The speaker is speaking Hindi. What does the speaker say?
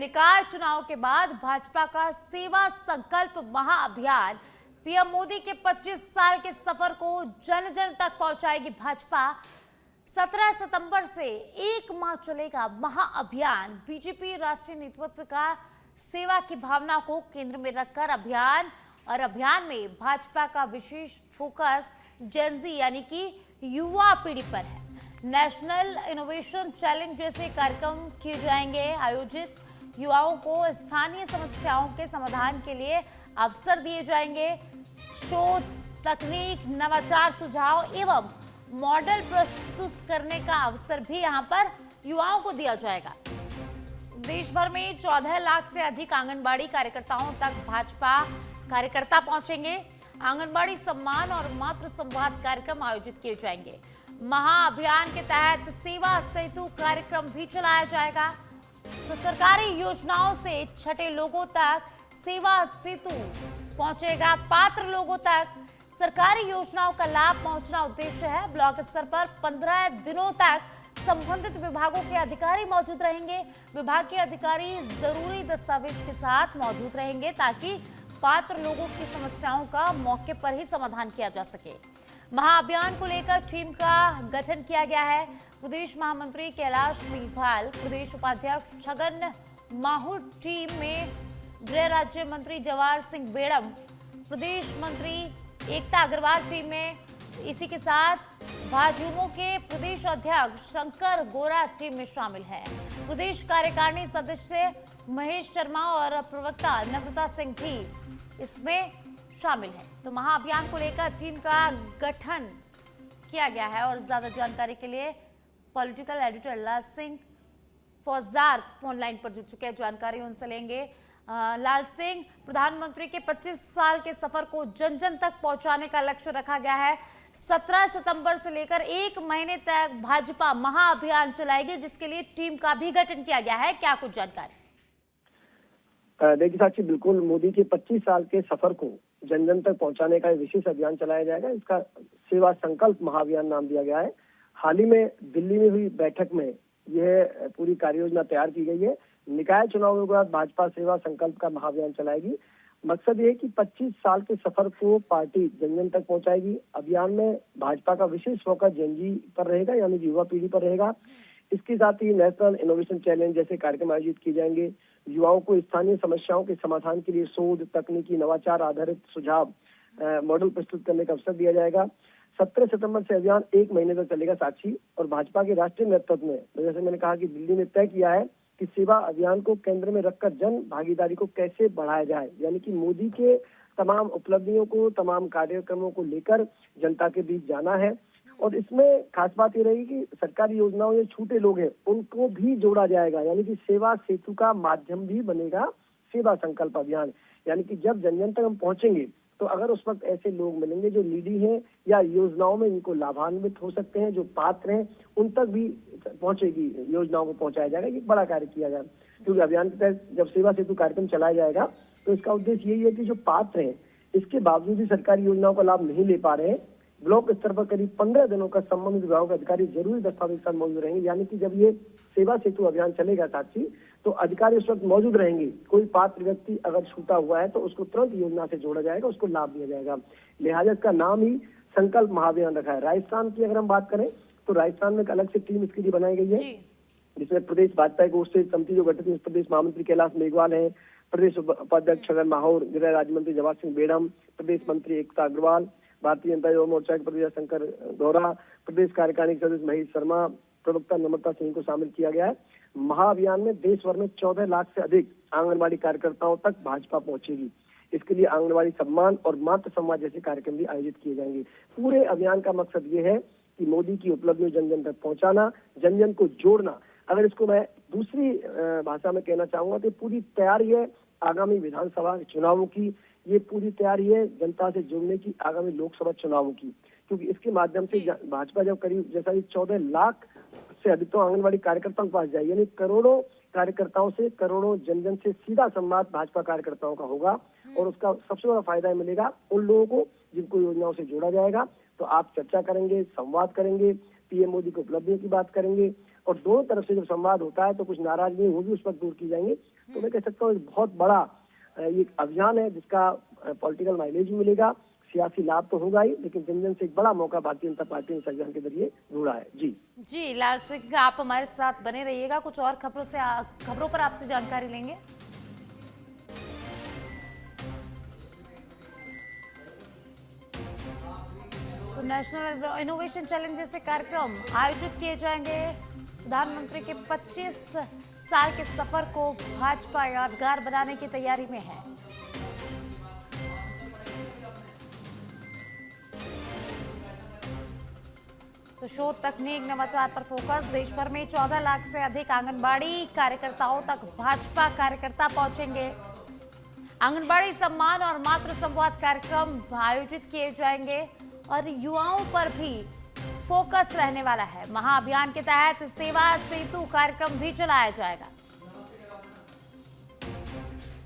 निकाय चुनाव के बाद भाजपा का सेवा संकल्प महाअभियान पीएम मोदी के 25 साल के सफर को जन जन तक पहुंचाएगी भाजपा। 17 सितंबर से 1 माह चलेगा महाअभियान। बीजेपी राष्ट्रीय नेतृत्व का सेवा की भावना को केंद्र में रखकर अभियान में भाजपा का विशेष फोकस जेनजी यानी कि युवा पीढ़ी पर है। नेशनल इनोवेशन चैलेंज जैसे कार्यक्रम किए जाएंगे आयोजित। युवाओं को स्थानीय समस्याओं के समाधान के लिए अवसर दिए जाएंगे। शोध, तकनीक, नवाचार, सुझाव एवं मॉडल प्रस्तुत करने का अवसर भी यहां पर युवाओं को दिया जाएगा। देश भर में 14 लाख से अधिक आंगनबाड़ी कार्यकर्ताओं तक भाजपा कार्यकर्ता पहुंचेंगे। आंगनबाड़ी सम्मान और मातृ संवाद कार्यक्रम आयोजित किए जाएंगे। महाअभियान के तहत सेवा सेतु कार्यक्रम भी चलाया जाएगा। तो सरकारी योजनाओं से छठे लोगों तक सेवा सेतु पहुंचेगा। पात्र लोगों तक सरकारी योजनाओं का लाभ पहुंचना उद्देश्य है। ब्लॉक स्तर पर 15 दिनों तक संबंधित विभागों के अधिकारी मौजूद रहेंगे। विभाग के अधिकारी जरूरी दस्तावेज के साथ मौजूद रहेंगे ताकि पात्र लोगों की समस्याओं का मौके पर ही समाधान किया जा सके। महाअभियान को लेकर टीम का गठन किया गया है। प्रदेश महामंत्री कैलाश मेघवाल, प्रदेश उपाध्यक्ष छगन माहूर टीम में गृह राज्य मंत्री जवाहर सिंह बेड़म, प्रदेश मंत्री एकता अग्रवाल टीम में, इसी के साथ भाजयुमो के प्रदेश अध्यक्ष शंकर गोरा टीम में शामिल है। प्रदेश कार्यकारिणी सदस्य महेश शर्मा और प्रवक्ता नम्रता सिंह भी इसमें शामिल है। तो महाअभियान को लेकर टीम का गठन किया गया है और ज्यादा जानकारी के लिए पॉलिटिकल एडिटर लाल सिंह फौजदार फोन लाइन पर जुड़ चुके हैं। जानकारी उनसे लेंगे। लाल सिंह, प्रधानमंत्री के 25 साल के सफर को जन जन तक पहुंचाने का लक्ष्य रखा गया है। 17 सितंबर से लेकर 1 महीने तक भाजपा महाअभियान चलाएगी, जिसके लिए टीम का भी गठन किया गया है। क्या कुछ जानकारी? देखिए साक्षी, बिल्कुल मोदी के 25 साल के सफर को जन जन तक पहुंचाने का विशेष अभियान चलाया जाएगा। इसका सेवा संकल्प महाअभियान नाम दिया गया है। हाल ही में दिल्ली में हुई बैठक में यह पूरी कार्य योजना तैयार की गई है। निकाय चुनाव के बाद भाजपा सेवा संकल्प का महाअभियान चलाएगी। मकसद ये है कि 25 साल के सफर को पार्टी जन जन तक पहुंचाएगी। अभियान में भाजपा का विशेष फोकस जेनजी पर रहेगा, यानी युवा पीढ़ी पर रहेगा। इसके साथ ही नेशनल इनोवेशन चैलेंज जैसे कार्यक्रम आयोजित किए जाएंगे। युवाओं को स्थानीय समस्याओं के समाधान के लिए शोध, तकनीकी, नवाचार आधारित सुझाव, मॉडल प्रस्तुत करने का अवसर दिया जाएगा। 17 सितंबर से अभियान 1 महीने तक चलेगा साक्षी। और भाजपा के राष्ट्रीय नेतृत्व में, जैसे मैंने कहा कि दिल्ली में तय किया है कि सेवा अभियान को केंद्र में रखकर जन भागीदारी को कैसे बढ़ाया जाए, यानी कि मोदी के तमाम उपलब्धियों को, तमाम कार्यक्रमों को लेकर जनता के बीच जाना है। और इसमें खास बात ये रहेगी कि सरकारी योजनाओं या छूटे लोग हैं उनको भी जोड़ा जाएगा, यानी कि सेवा सेतु का माध्यम भी बनेगा सेवा संकल्प अभियान। यानी कि जब जन जन तक हम पहुंचेंगे तो अगर उस वक्त ऐसे लोग मिलेंगे जो नीडी हैं या योजनाओं में इनको लाभान्वित हो सकते हैं, जो पात्र हैं, उन तक भी पहुंचेगी, योजनाओं को पहुंचाया जाएगा। ये बड़ा कार्य किया जाए, क्योंकि अभियान के तहत जब सेवा सेतु कार्यक्रम चलाया जाएगा तो इसका उद्देश्य यही है कि जो पात्र हैं इसके बावजूद भी सरकारी योजनाओं का लाभ नहीं ले पा रहे हैं, ब्लॉक स्तर पर करीब 15 दिनों का संबंधित विभागों के अधिकारी जरूरी दस्तावेज के साथ मौजूद रहेंगे। यानी कि जब ये सेवा सेतु अभियान चलेगा साक्षी, तो अधिकारी उस वक्त मौजूद रहेंगे। कोई पात्र व्यक्ति अगर छूटा हुआ है तो उसको तुरंत योजना से जोड़ा जाएगा, उसको लाभ दिया जाएगा। लिहाजा इसका नाम ही संकल्प महाअभियान रखा है। राजस्थान की अगर हम बात करें तो राजस्थान में एक अलग से टीम इसके लिए बनाई गई है, जिसमें प्रदेश भाजपा की ओर से समिति जो गठित है, प्रदेश महामंत्री कैलाश मेघवाल है, प्रदेश उपाध्यक्ष छगन माहौर, गृह राज्य मंत्री जवाहर सिंह बेड़म, प्रदेश मंत्री एकता अग्रवाल, भारतीय जनता युवा मोर्चा के प्रदेश शंकर गौरा, प्रदेश कार्यकारिणी सदस्य महेश शर्मा, प्रवक्ता नम्रता सिंह को शामिल किया गया है। महाअभियान में देश भर में 14 लाख से अधिक आंगनबाड़ी कार्यकर्ताओं तक भाजपा पहुंचेगी। इसके लिए आंगनबाड़ी सम्मान और मातृ संवाद जैसे कार्यक्रम भी आयोजित किए जाएंगे। पूरे अभियान का मकसद ये है कि मोदी की उपलब्धियों जन जन तक पहुंचाना, जन जन को जोड़ना। अगर इसको मैं दूसरी भाषा में कहना चाहूंगा तो पूरी तैयारी है आगामी विधानसभा चुनावों की, ये पूरी तैयारी है जनता से जुड़ने की आगामी लोकसभा चुनावों की, क्योंकि इसके माध्यम से भाजपा जब करीब जैसा कि 14 लाख से अधिक तो आंगनबाड़ी कार्यकर्ताओं के पास जाएगी, यानी करोड़ों कार्यकर्ताओं से, करोड़ों जन जन से सीधा संवाद भाजपा कार्यकर्ताओं का होगा। और उसका सबसे बड़ा फायदा मिलेगा उन लोगों को जिनको योजनाओं से जोड़ा जाएगा। तो आप चर्चा करेंगे, संवाद करेंगे, पीएम मोदी की उपलब्धियों की बात करेंगे, और दोनों तरफ से जब संवाद होता है तो कुछ नाराजगी होगी उस पर दूर की जाएंगी। तो मैं कह सकता हूँ एक बहुत बड़ा ये अभियान है जिसका पॉलिटिकल माइलेज भी मिलेगा, सियासी लाभ तो होगा ही, लेकिन जन जन से एक बड़ा मौका भारतीय जनता पार्टी ने इस अभियान के जरिए ढूंढा है। जी लाल सिंह, आप हमारे साथ बने रहिएगा, कुछ और खबरों पर आपसे जानकारी लेंगे। तो नेशनल इनोवेशन चैलेंज जैसे कार्यक्रम आयोजित किए जाएंगे। प्रधानमंत्री के 25 साल के सफर को भाजपा यादगार बनाने की तैयारी में है। तो शोध, तकनीक, नवाचार पर फोकस। देश भर में 14 लाख से अधिक आंगनबाड़ी कार्यकर्ताओं तक भाजपा कार्यकर्ता पहुंचेंगे। आंगनबाड़ी सम्मान और मातृ संवाद कार्यक्रम आयोजित किए जाएंगे और युवाओं पर भी फोकस रहने वाला है। महाअभियान के तहत सेवा सेतु कार्यक्रम भी चलाया जाएगा।